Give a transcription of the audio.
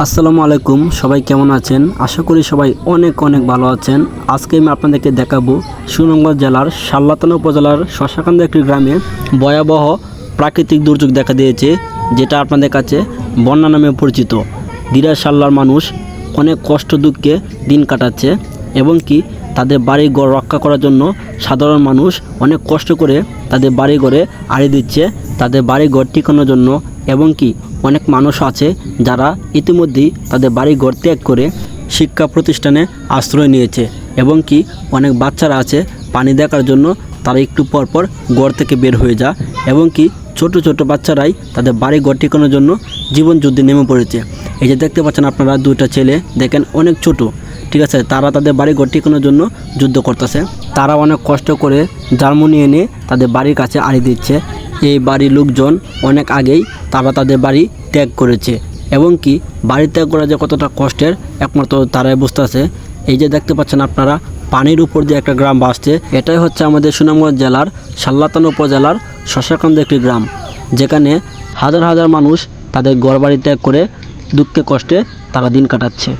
আসসালামু আলাইকুম, সবাই কেমন আছেন? আশা করি সবাই অনেক অনেক ভালো আছেন। আজকে আমি আপনাদেরকে দেখাবো সুনামগঞ্জ জেলার শাল্লাতানা উপজেলার শশাকান্দ একটি গ্রামে ভয়াবহ প্রাকৃতিক দুর্যোগ দেখা দিয়েছে, যেটা আপনাদের কাছে বন্যা নামে পরিচিত। দিরা সাল্লার মানুষ অনেক কষ্ট দুঃখে দিন কাটাচ্ছে এবং কি তাদের বাড়ি ঘর রক্ষা করার জন্য সাধারণ মানুষ অনেক কষ্ট করে তাদের বাড়ি ঘরে আড়ি দিচ্ছে তাদের বাড়ি ঘর টিকানোর জন্য। এবং কি অনেক মানুষ আছে যারা ইতিমধ্যেই তাদের বাড়ি ঘর ত্যাগ করে শিক্ষা প্রতিষ্ঠানে আশ্রয় নিয়েছে এবং কি অনেক বাচ্চারা আছে পানি দেখার জন্য তারা একটু পর পর ঘর থেকে বের হয়ে যায় এবং কি ছোট ছোট বাচ্চারাই তাদের বাড়ি ঘর টিকানোর জন্য জীবন যুদ্ধে নেমে পড়েছে। এই যে দেখতে পাচ্ছেন আপনারা, দুইটা ছেলে দেখেন অনেক ছোট, ঠিক আছে, তারা তাদের বাড়ি ঘর টিকানোর জন্য যুদ্ধ করতেছে। তারা অনেক কষ্ট করে জার্মানি এনে তাদের বাড়ির কাছে আড়ি দিচ্ছে। এই বাড়ির লোকজন অনেক আগেই তারা তাদের বাড়ি ত্যাগ করেছে এবং কি বাড়ি ত্যাগ করা যে কতটা কষ্টের একমাত্র তারাই বুঝতেছে। এই যে দেখতে পাচ্ছেন আপনারা, পানির উপর দিয়ে একটা গ্রাম ভাসছে। এটাই হচ্ছে আমাদের সুনামগঞ্জ জেলার শাল্লাতানা উপজেলার শশাকান্দ একটি গ্রাম, যেখানে হাজার হাজার মানুষ তাদের ঘরবাড়ি ত্যাগ করে দুঃখে কষ্টে তারা দিন কাটাচ্ছে।